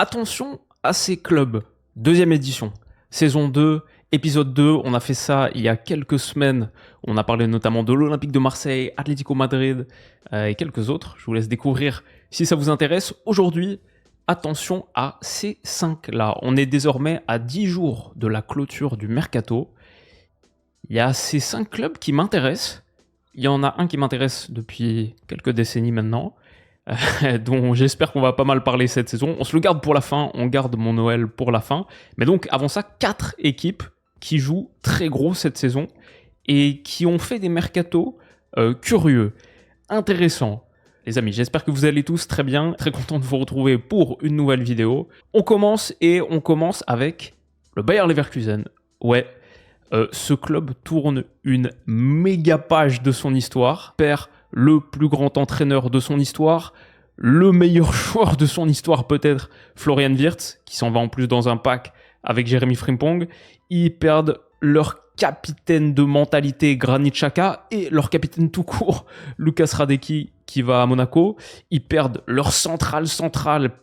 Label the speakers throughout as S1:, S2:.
S1: attention à ces clubs. Deuxième édition, saison 2, épisode 2. On a fait ça il y a quelques semaines. On a parlé notamment de l'Olympique de Marseille, Atlético Madrid et quelques autres. Je vous laisse découvrir si ça vous intéresse. Aujourd'hui, attention à ces 5-là. On est désormais à 10 jours de la clôture du Mercato. Il y a ces 5 clubs qui m'intéressent. Il y en a un qui m'intéresse depuis quelques décennies maintenant, dont j'espère qu'on va pas mal parler cette saison. On se le garde pour la fin, on garde mon Noël pour la fin. Mais donc, avant ça, 4 équipes qui jouent très gros cette saison et qui ont fait des mercatos curieux, intéressants. Les amis, j'espère que vous allez tous très bien, très content de vous retrouver pour une nouvelle vidéo. On commence avec le Bayer Leverkusen. Ouais, ce club tourne une méga page de son histoire, perd le plus grand entraîneur de son histoire, le meilleur joueur de son histoire peut-être, Florian Wirtz, qui s'en va en plus dans un pack avec Jérémy Frimpong. Ils perdent leur capitaine de mentalité, Granit Xhaka, et leur capitaine tout court, Lucas Hradecki, qui va à Monaco. Ils perdent leur central,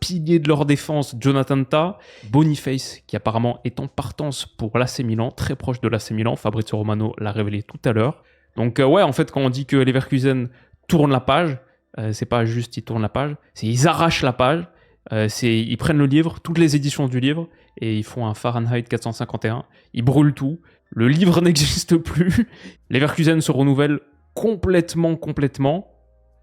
S1: pilier de leur défense, Jonathan Tah. Boniface, qui apparemment est en partance pour l'AC Milan, très proche de l'AC Milan. Fabrizio Romano l'a révélé tout à l'heure. Donc ouais, en fait, quand on dit que Leverkusen tourne la page, c'est pas juste ils tournent la page, c'est ils arrachent la page. Ils prennent le livre, toutes les éditions du livre, et ils font un Fahrenheit 451. Ils brûlent tout. Le livre n'existe plus. Leverkusen se renouvelle complètement,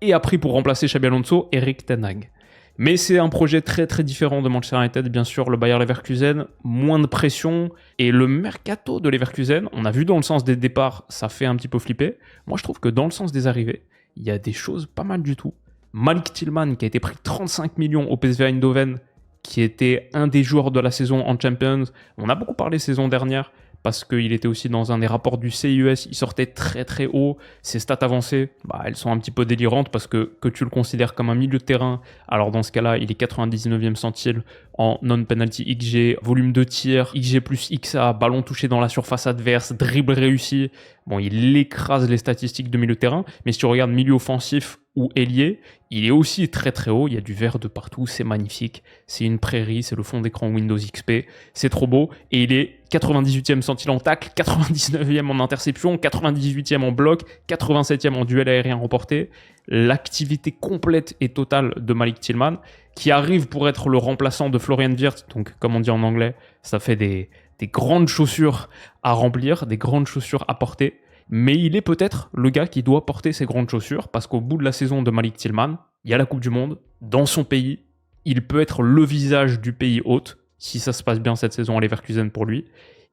S1: et a pris pour remplacer Xabi Alonso, Erik ten Hag. Mais c'est un projet très très différent de Manchester United, bien sûr, le Bayer Leverkusen, moins de pression, et le mercato de Leverkusen, on a vu dans le sens des départs, ça fait un petit peu flipper. Moi je trouve que dans le sens des arrivées, il y a des choses pas mal du tout. Malik Tillman, qui a été pris 35 millions au PSV Eindhoven, qui était un des joueurs de la saison en Champions. On a beaucoup parlé saison dernière, parce qu'il était aussi dans un des rapports du CIUS, il sortait très très haut, ses stats avancées, elles sont un petit peu délirantes parce que tu le considères comme un milieu de terrain, alors dans ce cas-là, il est 99e centile en non-penalty XG, volume de tir, XG plus XA, ballon touché dans la surface adverse, dribble réussi. Bon, il écrase les statistiques de milieu de terrain, mais si tu regardes milieu offensif ou ailier, il est aussi très très haut, il y a du vert de partout, c'est magnifique, c'est une prairie, c'est le fond d'écran Windows XP, c'est trop beau, et il est 98e centile en tacle, 99e en interception, 98e en bloc, 87e en duel aérien remporté. L'activité complète et totale de Malik Tillman, qui arrive pour être le remplaçant de Florian Wirtz, donc comme on dit en anglais, ça fait des grandes chaussures à remplir, des grandes chaussures à porter. Mais il est peut-être le gars qui doit porter ces grandes chaussures, parce qu'au bout de la saison de Malik Tillman, il y a la Coupe du Monde, dans son pays, il peut être le visage du pays hôte, si ça se passe bien cette saison à Leverkusen pour lui.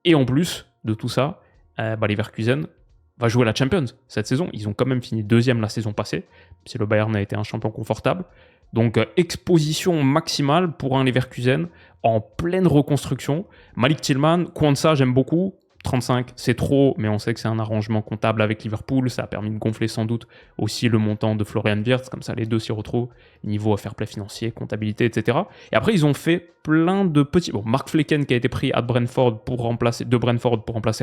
S1: Et en plus de tout ça, Leverkusen va jouer la Champions cette saison. Ils ont quand même fini deuxième la saison passée, si le Bayern a été un champion confortable. Donc exposition maximale pour un Leverkusen en pleine reconstruction. Malik Tillman, Kwanza, j'aime beaucoup. 35, c'est trop, mais on sait que c'est un arrangement comptable avec Liverpool. Ça a permis de gonfler sans doute aussi le montant de Florian Wirtz. Comme ça, les deux s'y retrouvent. Niveau fair play financier, comptabilité, etc. Et après, ils ont fait plein de petits... Bon, Mark Flecken qui a été pris à Brentford pour remplacer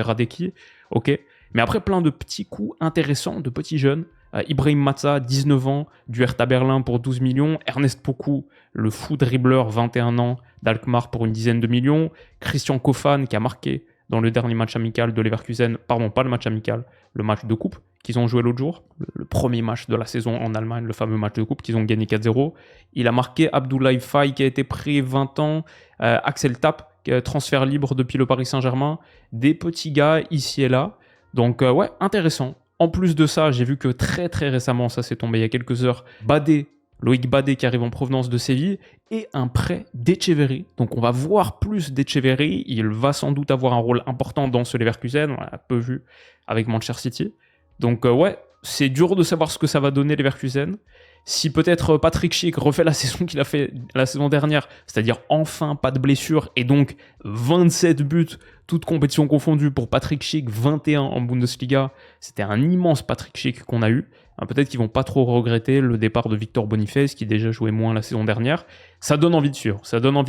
S1: Hradecki. Ok. Mais après, plein de petits coups intéressants, de petits jeunes. Ibrahim Matza, 19 ans, du Hertha Berlin pour 12 millions. Ernest Poku, le fou dribbleur, 21 ans, d'Alkmaar pour une dizaine de millions. Christian Kofan qui a marqué dans le dernier match amical de Leverkusen, pardon, pas le match amical, le match de coupe qu'ils ont joué l'autre jour, le premier match de la saison en Allemagne, le fameux match de coupe qu'ils ont gagné 4-0. Il a marqué Abdoulaye Faye qui a été pris 20 ans, Axel Tapp, transfert libre depuis le Paris Saint-Germain, des petits gars ici et là. Donc ouais, intéressant. En plus de ça, j'ai vu que très très récemment, ça s'est tombé il y a quelques heures, Loïc Badé qui arrive en provenance de Séville, et un prêt d'Etcheverry. Donc on va voir plus d'Etcheverry, il va sans doute avoir un rôle important dans ce Leverkusen, on l'a peu vu avec Manchester City. Donc ouais, c'est dur de savoir ce que ça va donner Leverkusen. Si peut-être Patrick Schick refait la saison qu'il a fait la saison dernière, c'est-à-dire enfin pas de blessure, et donc 27 buts, toutes compétitions confondues pour Patrick Schick, 21 en Bundesliga, c'était un immense Patrick Schick qu'on a eu. Peut-être qu'ils vont pas trop regretter le départ de Victor Boniface, qui déjà jouait moins la saison dernière. Ça donne envie de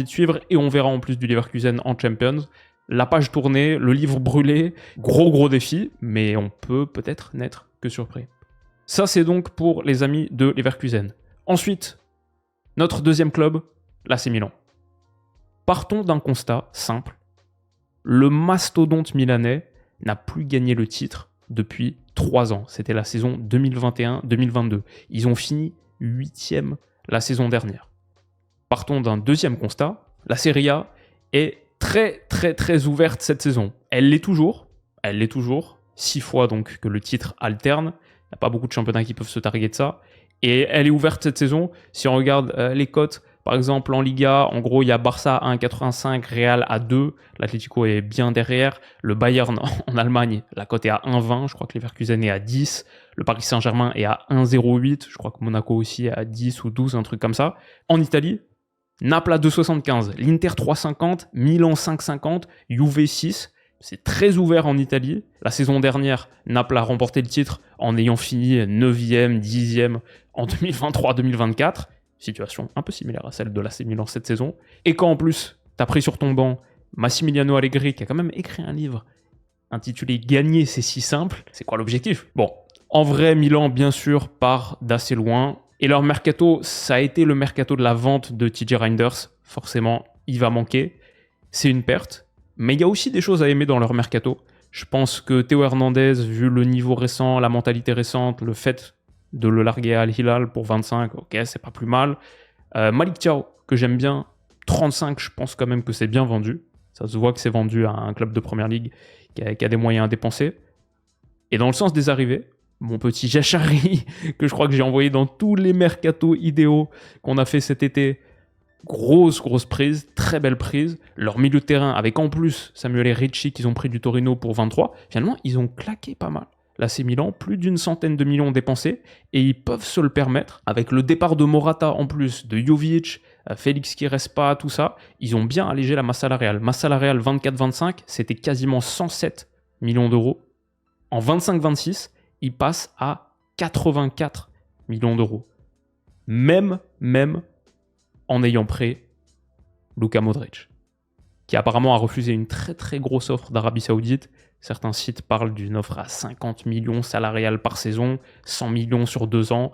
S1: suivre, et on verra en plus du Leverkusen en Champions. La page tournée, le livre brûlé, gros défi, mais on peut peut-être n'être que surpris. Ça, c'est donc pour les amis de Leverkusen. Ensuite, notre deuxième club, l'AC Milan. Partons d'un constat simple. Le mastodonte milanais n'a plus gagné le titre depuis 3 ans. C'était la saison 2021-2022. Ils ont fini 8e la saison dernière. Partons d'un deuxième constat. La Serie A est très très très ouverte cette saison. Elle l'est toujours. 6 fois donc que le titre alterne. Il n'y a pas beaucoup de championnats qui peuvent se targuer de ça. Et elle est ouverte cette saison. Si on regarde les cotes, par exemple en Liga, en gros, il y a Barça à 1,85, Real à 2. L'Atlético est bien derrière. Le Bayern en Allemagne, la cote est à 1,20. Je crois que Leverkusen est à 10. Le Paris Saint-Germain est à 1,08. Je crois que Monaco aussi est à 10 ou 12, un truc comme ça. En Italie, Naples à 2,75, l'Inter 3,50, Milan 5,50, Juve 6. C'est très ouvert en Italie. La saison dernière, Naples a remporté le titre en ayant fini 9e, 10e en 2023-2024. Situation un peu similaire à celle de l'AC Milan cette saison. Et quand en plus, t'as pris sur ton banc Massimiliano Allegri, qui a quand même écrit un livre intitulé « Gagner, c'est si simple », c'est quoi l'objectif ? Bon, en vrai, Milan, bien sûr, part d'assez loin. Et leur mercato, ça a été le mercato de la vente de TJ Reinders. Forcément, il va manquer. C'est une perte. Mais il y a aussi des choses à aimer dans leur mercato. Je pense que Théo Hernandez, vu le niveau récent, la mentalité récente, le fait de le larguer à Al-Hilal pour 25, ok, c'est pas plus mal. Malik Thiaw, que j'aime bien, 35, je pense quand même que c'est bien vendu. Ça se voit que c'est vendu à un club de première ligue qui a des moyens à dépenser. Et dans le sens des arrivées, mon petit Jachari, que je crois que j'ai envoyé dans tous les mercatos idéaux qu'on a fait cet été, grosse prise, très belle prise. Leur milieu de terrain, avec en plus Samuel et Ricci qu'ils ont pris du Torino pour 23, finalement, ils ont claqué pas mal. L'AC Milan, plus d'une centaine de millions dépensés, et ils peuvent se le permettre. Avec le départ de Morata en plus, de Jovic, Félix qui reste pas, tout ça, ils ont bien allégé la masse salariale. Masse salariale 24-25, c'était quasiment 107 millions d'euros. En 25-26, ils passent à 84 millions d'euros. Même en ayant pris Luka Modric, qui apparemment a refusé une très très grosse offre d'Arabie Saoudite. Certains sites parlent d'une offre à 50 millions salariales par saison, 100 millions sur 2 ans.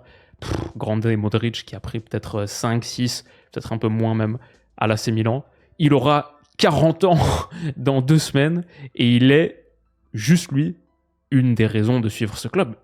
S1: Grande Modric qui a pris peut-être 5, 6, peut-être un peu moins même à l'AC Milan. Il aura 40 ans dans 2 semaines et il est, juste lui, une des raisons de suivre ce club.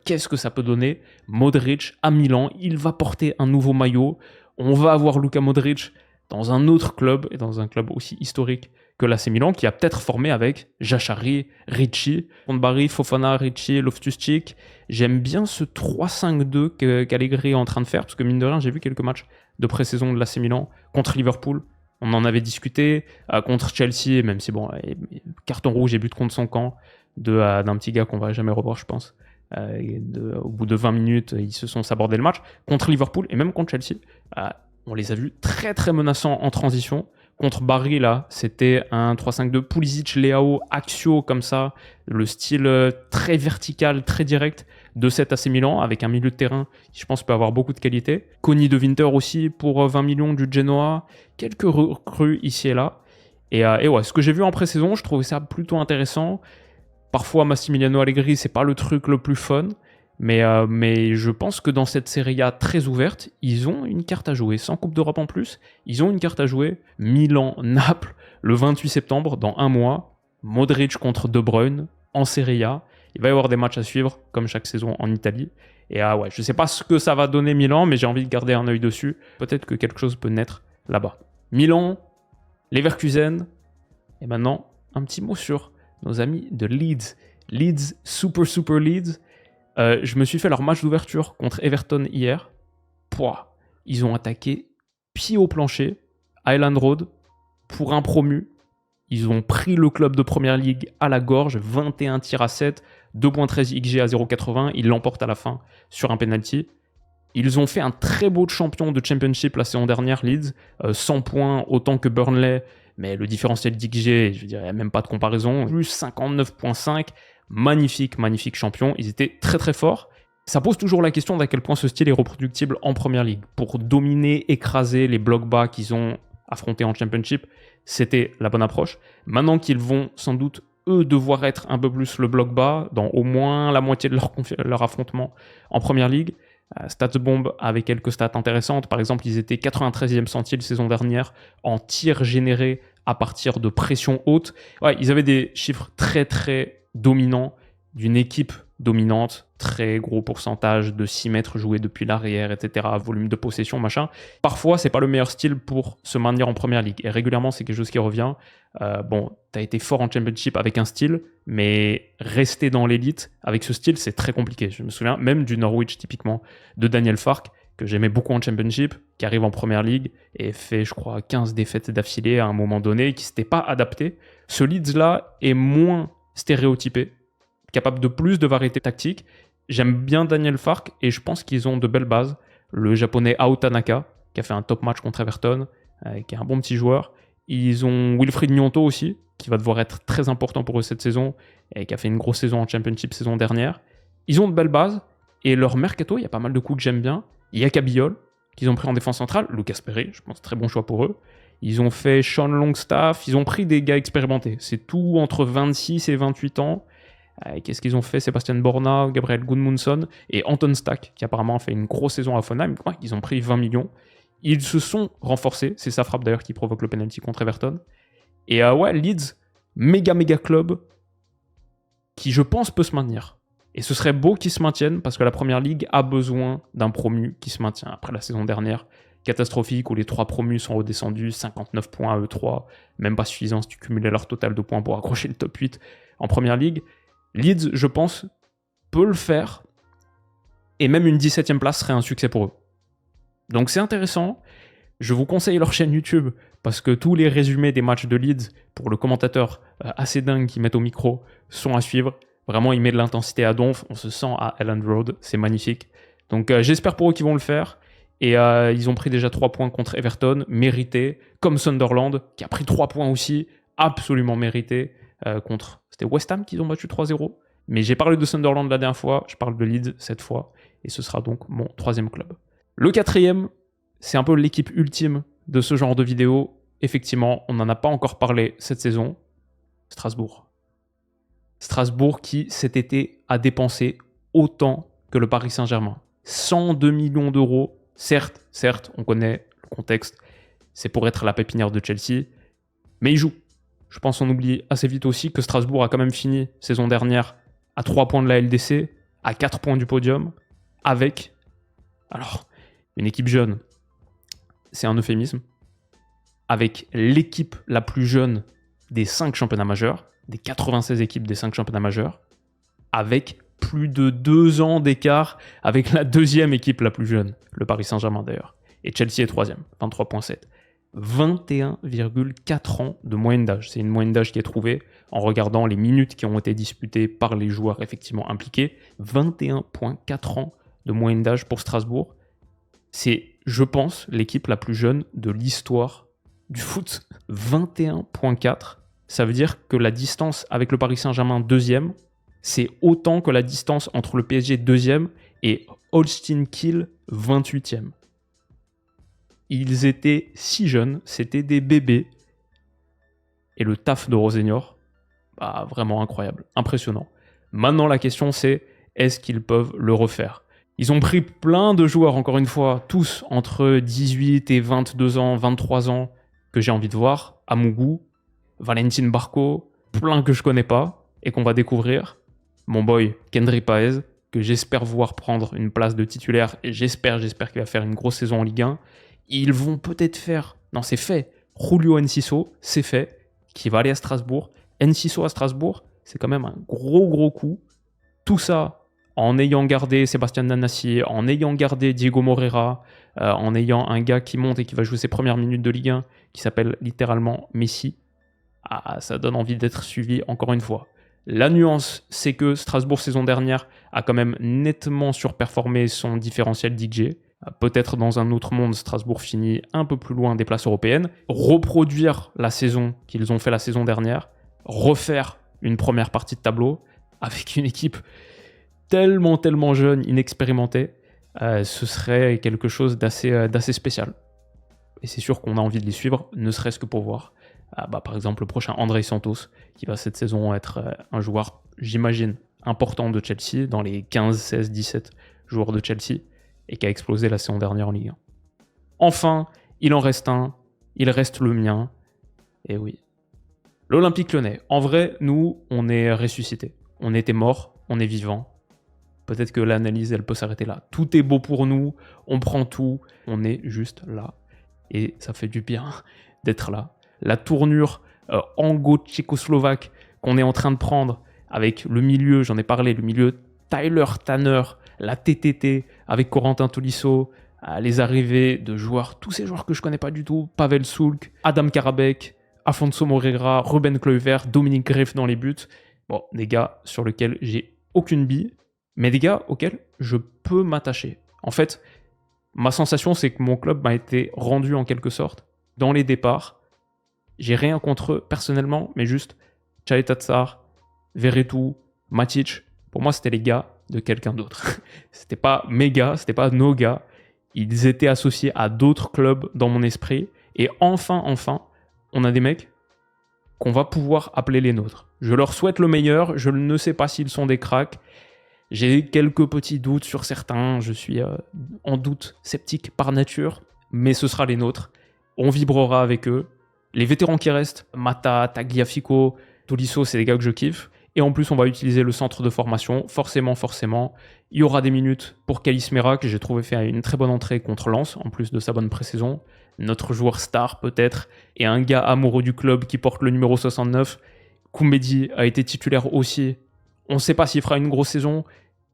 S1: Qu'est-ce que ça peut donner ? Modric à Milan, il va porter un nouveau maillot. On va avoir Luka Modric dans un autre club, et dans un club aussi historique que l'AC Milan, qui a peut-être formé avec Jachari, Ricci, Barry, Fofana, Ricci, Loftus-Cheek. J'aime bien ce 3-5-2 qu'Allegri est en train de faire, parce que mine de rien, j'ai vu quelques matchs de pré-saison de l'AC Milan contre Liverpool. On en avait discuté contre Chelsea, même si bon, carton rouge et but contre son camp d'un petit gars qu'on va jamais revoir, je pense. Au bout de 20 minutes, ils se sont sabordés le match. Contre Liverpool et même contre Chelsea, on les a vus très très menaçants en transition. Contre Barry, là, c'était un 3-5-2 Pulisic, Leao, Axio, comme ça. Le style très vertical, très direct de cet AC Milan, avec un milieu de terrain qui, je pense, peut avoir beaucoup de qualité. Conny de Winter aussi, pour 20 millions du Genoa. Quelques recrues ici et là. Et ouais, ce que j'ai vu en pré-saison, je trouvais ça plutôt intéressant. Parfois, Massimiliano Allegri, c'est pas le truc le plus fun. Mais je pense que dans cette Serie A très ouverte, ils ont une carte à jouer. Sans Coupe d'Europe en plus, ils ont une carte à jouer. Milan-Naples, le 28 septembre, dans un mois. Modric contre De Bruyne, en Serie A. Il va y avoir des matchs à suivre, comme chaque saison en Italie. Et ouais, je sais pas ce que ça va donner Milan, mais j'ai envie de garder un œil dessus. Peut-être que quelque chose peut naître là-bas. Milan, Leverkusen. Et maintenant, un petit mot sur nos amis de Leeds. Leeds, super Leeds. Je me suis fait leur match d'ouverture contre Everton hier. Ils ont attaqué pied au plancher, Highland Road, pour un promu. Ils ont pris le club de Première Ligue à la gorge, 21 tirs à 7, 2.13 XG à 0.80. Ils l'emportent à la fin sur un penalty. Ils ont fait un très beau champion de Championship la saison dernière, Leeds. 100 points, autant que Burnley, mais le différentiel d'XG, je dirais même pas de comparaison. Plus 59.5. Magnifique champion. Ils étaient très très forts. Ça pose toujours la question d'à quel point ce style est reproductible en Première Ligue. Pour dominer, écraser les blocs bas qu'ils ont affrontés en Championship, c'était la bonne approche. Maintenant qu'ils vont sans doute, eux, devoir être un peu plus le bloc bas, dans au moins la moitié de leur affrontement en Première Ligue, StatsBomb avait quelques stats intéressantes. Par exemple, ils étaient 93e centile saison dernière en tirs générés à partir de pression haute. Ouais, ils avaient des chiffres très très dominants d'une équipe dominante, très gros pourcentage de 6 mètres joués depuis l'arrière, etc., volume de possession, machin. Parfois, c'est pas le meilleur style pour se maintenir en première ligue. Et régulièrement, c'est quelque chose qui revient. Bon, t'as été fort en championship avec un style, mais rester dans l'élite avec ce style, c'est très compliqué. Je me souviens même du Norwich, typiquement, de Daniel Farke, que j'aimais beaucoup en championship, qui arrive en première ligue et fait, je crois, 15 défaites d'affilée à un moment donné, qui s'était pas adapté. Ce Leeds-là est moins stéréotypé, capable de plus de variété tactique. J'aime bien Daniel Farke et je pense qu'ils ont de belles bases. Le japonais Ao Tanaka, qui a fait un top match contre Everton, qui est un bon petit joueur. Ils ont Wilfried Gnonto aussi, qui va devoir être très important pour eux cette saison, et qui a fait une grosse saison en Championship saison dernière. Ils ont de belles bases, et leur mercato, il y a pas mal de coups que j'aime bien. Il y a Kabiyol, qu'ils ont pris en défense centrale. Lucas Perry, je pense très bon choix pour eux. Ils ont fait Sean Longstaff, ils ont pris des gars expérimentés. C'est tout entre 26 et 28 ans. Qu'est-ce qu'ils ont fait? Sébastien Borna, Gabriel Gudmundsson et Anton Stack, qui apparemment a fait une grosse saison à Hoffenheim. Ouais, ils ont pris 20 millions. Ils se sont renforcés. C'est sa frappe d'ailleurs qui provoque le penalty contre Everton. Et ouais, Leeds, méga club qui, je pense, peut se maintenir. Et ce serait beau qu'ils se maintiennent parce que la première ligue a besoin d'un promu qui se maintient. Après la saison dernière, catastrophique, où les 3 promus sont redescendus, 59 points à eux 3, même pas suffisant si tu cumulais leur total de points pour accrocher le top 8 en première ligue. Leeds, je pense, peut le faire. Et même une 17e place serait un succès pour eux. Donc c'est intéressant. Je vous conseille leur chaîne YouTube parce que tous les résumés des matchs de Leeds pour le commentateur assez dingue qu'ils mettent au micro sont à suivre. Vraiment, il met de l'intensité à donf. On se sent à Elland Road. C'est magnifique. Donc j'espère pour eux qu'ils vont le faire. Et ils ont pris déjà 3 points contre Everton, mérité. Comme Sunderland, qui a pris 3 points aussi, absolument mérité. Contre... C'était West Ham qu'ils ont battu 3-0. Mais j'ai parlé de Sunderland la dernière fois, je parle de Leeds cette fois. Et ce sera donc mon 3e club. Le 4e, c'est un peu l'équipe ultime de ce genre de vidéo. Effectivement, on n'en a pas encore parlé cette saison. Strasbourg. Strasbourg qui, cet été, a dépensé autant que le Paris Saint-Germain. 102 millions d'euros. Certes, on connaît le contexte. C'est pour être la pépinière de Chelsea. Mais ils jouent. Je pense qu'on oublie assez vite aussi que Strasbourg a quand même fini saison dernière à 3 points de la LDC, à 4 points du podium, avec... Alors, une équipe jeune, c'est un euphémisme, avec l'équipe la plus jeune des 5 championnats majeurs, des 96 équipes des 5 championnats majeurs, avec plus de 2 ans d'écart avec la 2e équipe la plus jeune, le Paris Saint-Germain d'ailleurs. Et Chelsea est 3e, 23,7. 21,4 ans de moyenne d'âge. C'est une moyenne d'âge qui est trouvée en regardant les minutes qui ont été disputées par les joueurs effectivement impliqués. 21,4 ans de moyenne d'âge pour Strasbourg. C'est, je pense, l'équipe la plus jeune de l'histoire du foot. 21,4. Ça veut dire que la distance avec le Paris Saint-Germain 2e, c'est autant que la distance entre le PSG 2e et Holstein Kiel 28e. Ils étaient si jeunes, c'était des bébés. Et le taf de Rosenior, bah, vraiment incroyable, impressionnant. Maintenant, la question c'est, est-ce qu'ils peuvent le refaire? Ils ont pris plein de joueurs, encore une fois, tous entre 18 et 22 ans, 23 ans, que j'ai envie de voir. Amougou, Valentin Barco, plein que je connais pas et qu'on va découvrir. Mon boy Kendry Paez, que j'espère voir prendre une place de titulaire et j'espère qu'il va faire une grosse saison en Ligue 1. Ils vont peut-être faire... Non, c'est fait. Julio Enciso, c'est fait. Qui va aller à Strasbourg. Enciso à Strasbourg, c'est quand même un gros coup. Tout ça en ayant gardé Sébastien Nanassi, en ayant gardé Diego Moreira, en ayant un gars qui monte et qui va jouer ses premières minutes de Ligue 1, qui s'appelle littéralement Messi. Ah, ça donne envie d'être suivi encore une fois. La nuance, c'est que Strasbourg, saison dernière, a quand même nettement surperformé son différentiel DJ. Peut-être dans un autre monde, Strasbourg finit un peu plus loin des places européennes. Reproduire la saison qu'ils ont fait la saison dernière, refaire une première partie de tableau avec une équipe tellement jeune, inexpérimentée, ce serait quelque chose d'assez spécial. Et c'est sûr qu'on a envie de les suivre, ne serait-ce que pour voir. Par exemple, le prochain André Santos, qui va cette saison être un joueur, j'imagine, important de Chelsea, dans les 15, 16, 17 joueurs de Chelsea. et qui a explosé la saison dernière en Ligue 1. Enfin, il en reste un, il reste le mien, et oui. L'Olympique Lyonnais. En vrai, nous, on est ressuscités. On était morts, on est vivants. Peut-être que l'analyse, elle peut s'arrêter là. Tout est beau pour nous, on prend tout, on est juste là. Et ça fait du bien d'être là. La tournure anglo-tchécoslovaque qu'on est en train de prendre avec le milieu, j'en ai parlé, le milieu Tyler Tanner, la TTT avec Corentin Tolisso, les arrivées de joueurs, tous ces joueurs que je connais pas du tout, Pavel Soulk, Adam Karabek, Afonso Moreira, Ruben Kluivert, Dominique Greff dans les buts. Bon, des gars sur lesquels j'ai aucune bille, mais des gars auxquels je peux m'attacher. En fait, ma sensation, c'est que mon club m'a été rendu en quelque sorte dans les départs. J'ai rien contre eux personnellement, mais juste Tchaï-Tatsar, Verretou, Matic. Pour moi, c'était les gars de quelqu'un d'autre. C'était pas mes gars, c'était pas nos gars. Ils étaient associés à d'autres clubs dans mon esprit. Et enfin, on a des mecs qu'on va pouvoir appeler les nôtres. Je leur souhaite le meilleur. Je ne sais pas s'ils sont des cracks. J'ai quelques petits doutes sur certains. Je suis en doute sceptique par nature. Mais ce sera les nôtres. On vibrera avec eux. Les vétérans qui restent, Mata, Tagliafico, Tolisso, c'est des gars que je kiffe. Et en plus, on va utiliser le centre de formation. Forcément. Il y aura des minutes pour Kalis Mera, que j'ai trouvé faire une très bonne entrée contre Lens, en plus de sa bonne pré-saison. Notre joueur star, peut-être. Et un gars amoureux du club qui porte le numéro 69. Koumbedi a été titulaire aussi. On ne sait pas s'il fera une grosse saison,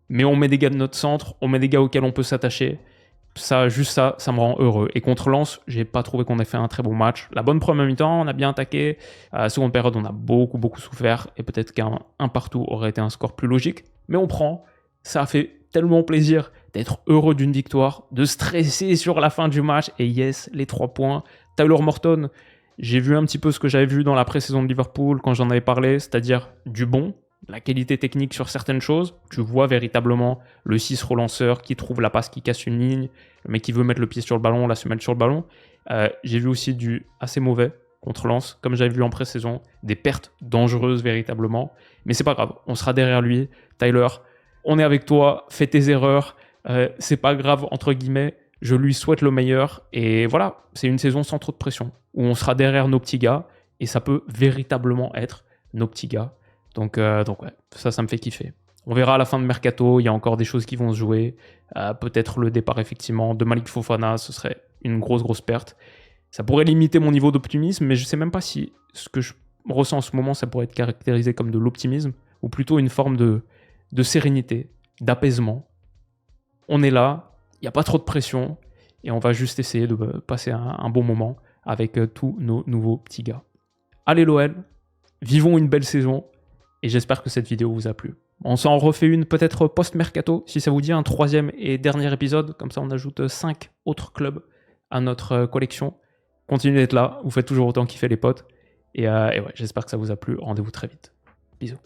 S1: mais on met des gars de notre centre, on met des gars auxquels on peut s'attacher. Ça me rend heureux. Et contre Lens, j'ai pas trouvé qu'on ait fait un très bon match. La bonne première mi-temps, on a bien attaqué. À la seconde période, on a beaucoup souffert. Et peut-être qu'un partout aurait été un score plus logique. Mais on prend. Ça a fait tellement plaisir d'être heureux d'une victoire, de stresser sur la fin du match. Et yes, les 3 points. Tyler Morton, j'ai vu un petit peu ce que j'avais vu dans la pré-saison de Liverpool quand j'en avais parlé, c'est-à-dire du bon. La qualité technique sur certaines choses, tu vois véritablement le 6 relanceur qui trouve la passe qui casse une ligne, le mec qui veut mettre le pied sur le ballon, la semelle sur le ballon. J'ai vu aussi du assez mauvais contre Lens, comme j'avais vu en pré-saison, des pertes dangereuses véritablement. Mais c'est pas grave, on sera derrière lui. Tyler, on est avec toi, fais tes erreurs, c'est pas grave entre guillemets, je lui souhaite le meilleur. Et voilà, c'est une saison sans trop de pression, où on sera derrière nos petits gars, et ça peut véritablement être nos petits gars. Donc ouais, ça me fait kiffer. On verra à la fin de Mercato, il y a encore des choses qui vont se jouer. Peut-être le départ effectivement de Malik Fofana, ce serait une grosse perte. Ça pourrait limiter mon niveau d'optimisme, mais je ne sais même pas si ce que je ressens en ce moment, ça pourrait être caractérisé comme de l'optimisme, ou plutôt une forme de sérénité, d'apaisement. On est là, il n'y a pas trop de pression, et on va juste essayer de passer un bon moment avec tous nos nouveaux petits gars. Allez l'OL, vivons une belle saison. Et j'espère que cette vidéo vous a plu. On s'en refait une peut-être post-mercato, si ça vous dit, un 3e et dernier épisode. Comme ça, on ajoute 5 autres clubs à notre collection. Continuez d'être là, vous faites toujours autant kiffer les potes. Et ouais, j'espère que ça vous a plu. Rendez-vous très vite. Bisous.